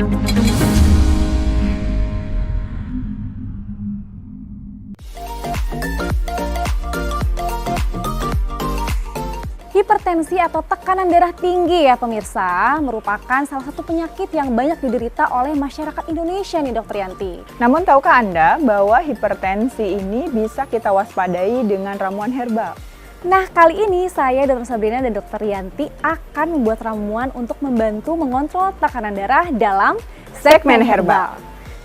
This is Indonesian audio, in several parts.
Hipertensi atau tekanan darah tinggi ya pemirsa, merupakan salah satu penyakit yang banyak diderita oleh masyarakat Indonesia nih Dokter Yanti. Namun tahukah Anda bahwa hipertensi ini bisa kita waspadai dengan ramuan herbal? Nah, kali ini saya Dr. Sabrina dan Dokter Yanti akan membuat ramuan untuk membantu mengontrol tekanan darah dalam segmen herbal.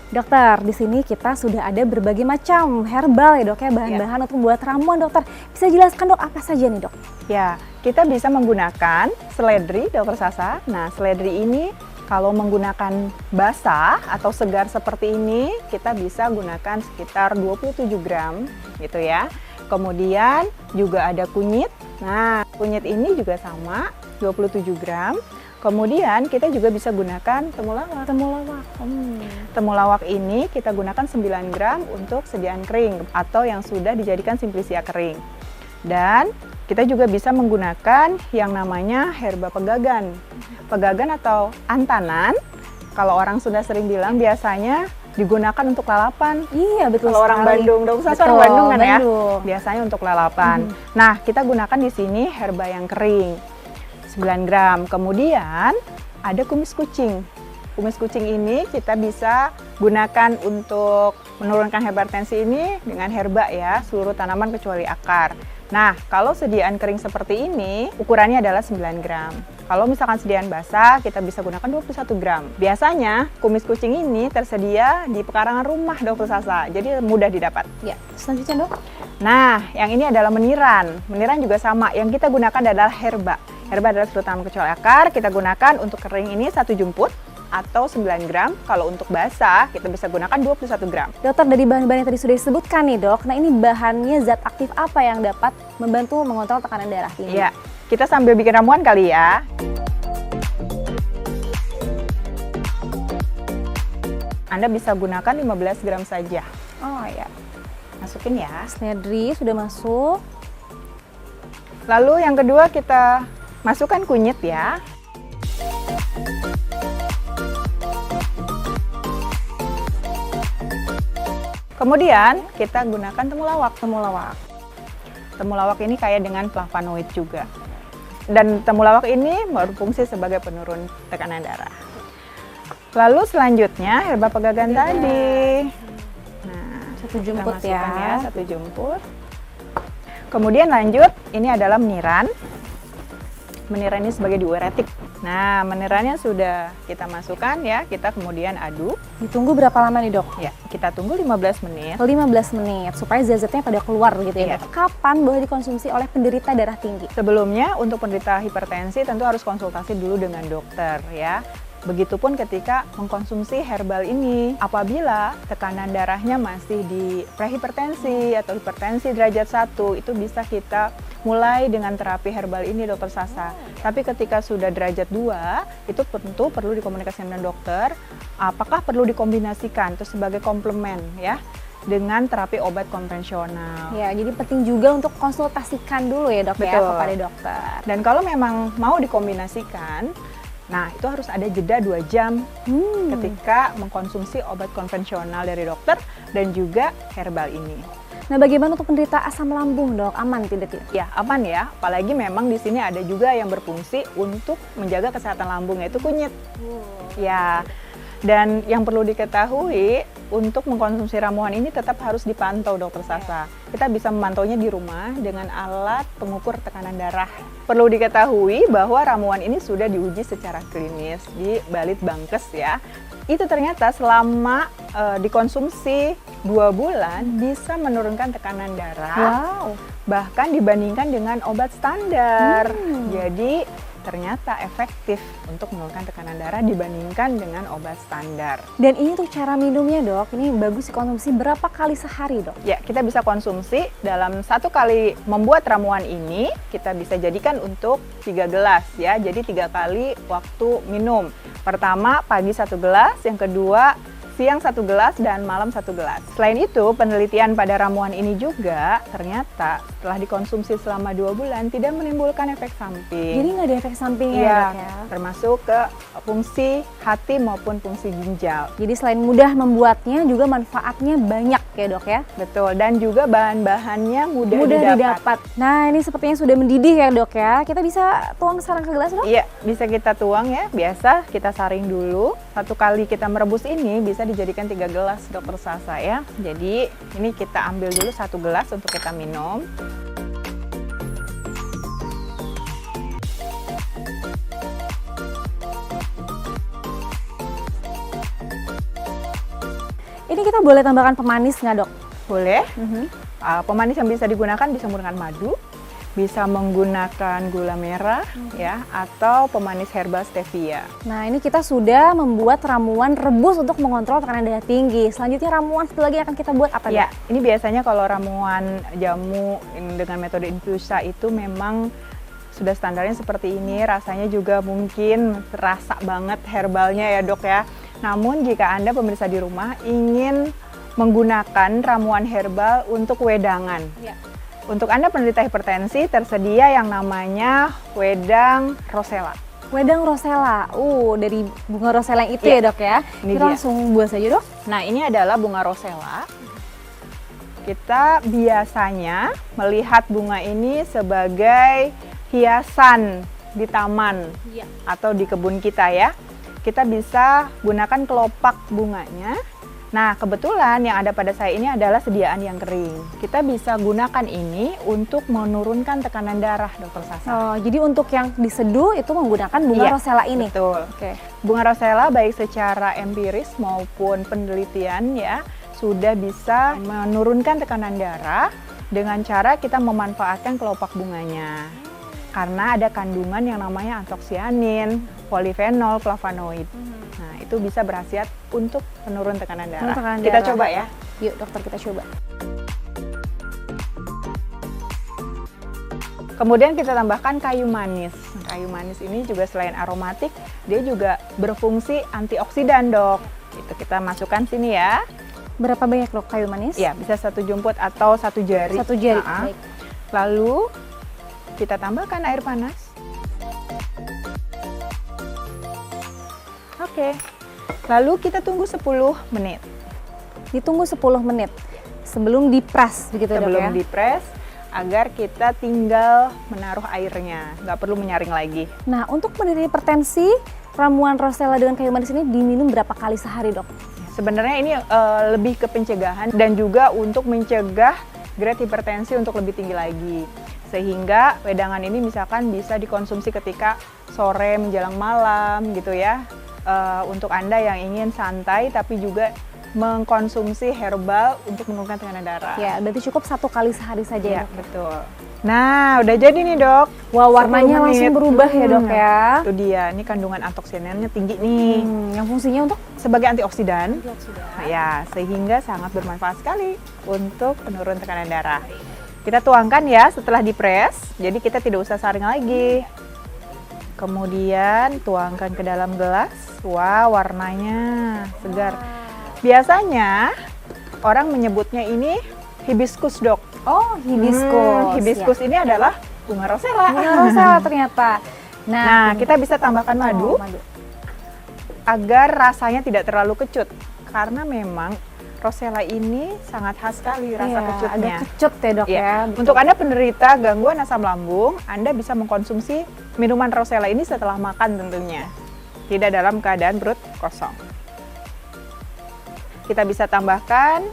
Dokter, di sini kita sudah ada berbagai macam herbal ya dok ya, bahan-bahan untuk membuat ramuan dokter. Bisa jelaskan dok apa saja nih dok? Ya, kita bisa menggunakan seledri Dokter Sasa. Nah, seledri ini kalau menggunakan basah atau segar seperti ini, kita bisa gunakan sekitar 27 gram gitu ya. Kemudian juga ada kunyit. Nah, kunyit ini juga sama, 27 gram. Kemudian kita juga bisa gunakan temulawak. Temulawak ini kita gunakan 9 gram untuk sediaan kering atau yang sudah dijadikan simplisia kering. Dan kita juga bisa menggunakan yang namanya herba pegagan. Pegagan atau antanan, kalau orang sudah sering bilang biasanya digunakan untuk lalapan. Iya betul. Kalau orang Bandung, Dokter Sasa orang Bandung kan ya. Biasanya untuk lalapan. Nah, kita gunakan di sini herba yang kering. 9 gram. Kemudian ada kumis kucing. Kumis kucing ini kita bisa gunakan untuk menurunkan hipertensi ini dengan herba ya, seluruh tanaman kecuali akar. Nah, kalau sediaan kering seperti ini, ukurannya adalah 9 gram. Kalau misalkan sediaan basah, kita bisa gunakan 21 gram. Biasanya, kumis kucing ini tersedia di pekarangan rumah Dokter Sasa, jadi mudah didapat. Ya, selanjutnya dok. Nah, yang ini adalah meniran. Meniran juga sama, yang kita gunakan adalah herba. Herba adalah seluruh tanaman kecuali akar, kita gunakan untuk kering ini 1 jumput atau 9 gram. Kalau untuk basah, kita bisa gunakan 21 gram. Dokter, dari bahan-bahan yang tadi sudah disebutkan nih dok, nah ini bahannya zat aktif apa yang dapat membantu mengontrol tekanan darah tinggi? Ya, kita sambil bikin ramuan kali ya. Anda bisa gunakan 15 gram saja. Oh ya. Masukin ya. Seledri sudah masuk. Lalu yang kedua kita masukkan kunyit ya. Kemudian kita gunakan temulawak. Temulawak ini kaya dengan flavonoid juga. Dan temulawak ini berfungsi sebagai penurun tekanan darah. Lalu selanjutnya herba pegagan tadi. Nah, 1 jumput ya, 1 jumput. Kemudian lanjut, ini adalah meniran. Meniran ini sebagai diuretik. Nah, menirannya sudah kita masukkan ya, kita kemudian aduk. Ditunggu berapa lama nih dok? Ya, kita tunggu 15 menit. 15 menit, supaya zat-zatnya pada keluar gitu ya Iya. dok. Kapan boleh dikonsumsi oleh penderita darah tinggi? Sebelumnya, untuk penderita hipertensi tentu harus konsultasi dulu dengan dokter ya. Begitupun ketika mengkonsumsi herbal ini, apabila tekanan darahnya masih di prehipertensi atau hipertensi derajat 1, itu bisa kita mulai dengan terapi herbal ini Dokter Sasa. Tapi ketika sudah derajat 2, itu tentu perlu dikomunikasikan dengan dokter, apakah perlu dikombinasikan itu sebagai komplement ya dengan terapi obat konvensional. Ya, jadi penting juga untuk konsultasikan dulu ya dok ya Betul. kepada dokter. Dan kalau memang mau dikombinasikan, nah itu harus ada jeda 2 jam ketika mengkonsumsi obat konvensional dari dokter dan juga herbal ini. Nah, bagaimana untuk penderita asam lambung dok? Aman tidak? Ya, aman ya. Apalagi memang di sini ada juga yang berfungsi untuk menjaga kesehatan lambung, yaitu kunyit. Ya. Dan yang perlu diketahui, untuk mengkonsumsi ramuan ini tetap harus dipantau Dokter Sasa. Kita bisa memantaunya di rumah dengan alat pengukur tekanan darah. Perlu diketahui bahwa ramuan ini sudah diuji secara klinis di Balitbangkes ya. Itu ternyata selama dikonsumsi 2 bulan bisa menurunkan tekanan darah. Wow. Bahkan dibandingkan dengan obat standar. Jadi ternyata efektif untuk menurunkan tekanan darah dibandingkan dengan obat standar. Dan ini tuh cara minumnya dok, ini bagus dikonsumsi berapa kali sehari dok? Ya, kita bisa konsumsi dalam 1 kali membuat ramuan ini, kita bisa jadikan untuk 3 gelas ya, jadi 3 kali waktu minum. Pertama pagi 1 gelas, yang kedua siang 1 gelas dan malam 1 gelas. Selain itu, penelitian pada ramuan ini juga ternyata setelah dikonsumsi selama 2 bulan tidak menimbulkan efek samping. Jadi nggak ada efek sampingnya Iya, ya dok ya? termasuk ke fungsi hati maupun fungsi ginjal. Jadi selain mudah membuatnya, juga manfaatnya banyak ya dok ya? Betul, dan juga bahan-bahannya mudah didapat. Nah ini sepertinya sudah mendidih ya dok ya? Kita bisa tuang sekarang ke gelas dok? Iya, bisa kita tuang ya. Biasa kita saring dulu. 1 kali kita merebus ini bisa dijadikan 3 gelas dokter Sasa ya. Jadi ini kita ambil dulu 1 gelas untuk kita minum. Ini kita boleh tambahkan pemanis nggak dok? Boleh. Pemanis yang bisa digunakan bisa menggunakan madu, bisa menggunakan gula merah ya, atau pemanis herbal stevia. Nah ini kita sudah membuat ramuan rebus untuk mengontrol tekanan darah tinggi. Selanjutnya ramuan satu lagi yang akan kita buat apa Ya, dok? ini biasanya kalau ramuan jamu dengan metode infusa itu memang sudah standarnya seperti ini, rasanya juga mungkin terasa banget herbalnya ya dok ya. Namun jika Anda pemirsa di rumah ingin menggunakan ramuan herbal untuk wedangan. Ya. Untuk Anda penderita hipertensi tersedia yang namanya wedang rosella. Wedang rosella, dari bunga rosella yang itu Ya, ya dok ya? ini Kita dia. langsung buat saja dok. Nah, ini adalah bunga rosella. Kita biasanya melihat bunga ini sebagai hiasan di taman Iya. atau di kebun kita ya. Kita bisa gunakan kelopak bunganya. Nah, kebetulan yang ada pada saya ini adalah sediaan yang kering. Kita bisa gunakan ini untuk menurunkan tekanan darah, Dokter Sasa. Oh, jadi untuk yang diseduh itu menggunakan bunga Iya, rosella ini. Betul. Oke. Bunga rosella baik secara empiris maupun penelitian ya sudah bisa menurunkan tekanan darah dengan cara kita memanfaatkan kelopak bunganya. Karena ada kandungan yang namanya antosianin, polifenol, flavonoid. Nah, itu bisa berkhasiat untuk menurun tekanan darah. Tekanan Kita darah. coba ya. Yuk dokter kita coba. Kemudian kita tambahkan kayu manis. Kayu manis ini juga selain aromatik, dia juga berfungsi antioksidan, Dok. Itu kita masukkan sini ya. Berapa banyak dok kayu manis? Ya, bisa 1 jumput atau 1 jari. 1 jari. Nah, Baik. lalu kita tambahkan air panas. Oke. Lalu kita tunggu 10 menit. Ditunggu 10 menit sebelum dipres begitu dok ya? Sebelum dipres, agar kita tinggal menaruh airnya, nggak perlu menyaring lagi. Nah untuk penderita hipertensi, ramuan rosella dengan kayu manis ini diminum berapa kali sehari dok? Sebenarnya ini lebih ke pencegahan dan juga untuk mencegah grade hipertensi untuk lebih tinggi lagi. Sehingga wedangan ini misalkan bisa dikonsumsi ketika sore menjelang malam gitu ya. Untuk Anda yang ingin santai tapi juga mengkonsumsi herbal untuk menurunkan tekanan darah. Ya berarti cukup 1 kali sehari saja ya Ya, dok? betul. Nah, udah jadi nih dok. Wah warnanya 10 langsung menit. berubah ya dok ya? Itu dia, ini kandungan antioksidannya tinggi nih. Yang fungsinya untuk? Sebagai antioksidan, Antioksidan. ya sehingga sangat bermanfaat sekali untuk penurun tekanan darah. Kita tuangkan ya setelah dipres, jadi kita tidak usah saring lagi. Kemudian tuangkan ke dalam gelas. Wah, warnanya segar. Biasanya orang menyebutnya ini hibiscus, Dok. Oh hibiscus. Hibiscus ini adalah bunga rosella. Bunga rosella ternyata. Nah, kita bisa tambahkan madu agar rasanya tidak terlalu kecut. Karena memang rosella ini sangat khas sekali rasa kecutnya. Ada kecut ya dok Ya. ya. Betul. Untuk Anda penderita gangguan asam lambung, Anda bisa mengkonsumsi minuman rosella ini setelah makan tentunya. Tidak dalam keadaan perut kosong. Kita bisa tambahkan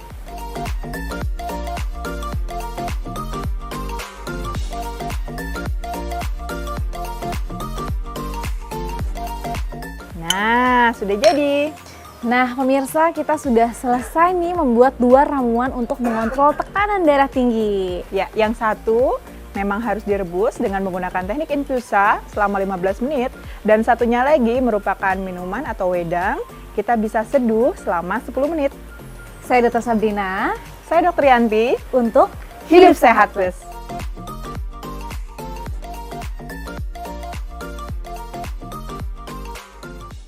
Nah, sudah jadi. Nah pemirsa kita sudah selesai nih membuat 2 ramuan untuk mengontrol tekanan darah tinggi. Ya, yang satu memang harus direbus dengan menggunakan teknik infusa selama 15 menit dan satunya lagi merupakan minuman atau wedang. Kita bisa seduh selama 10 menit. Saya Dr. Sabrina Saya Dr. Yanti untuk Hidup Sehat Plus.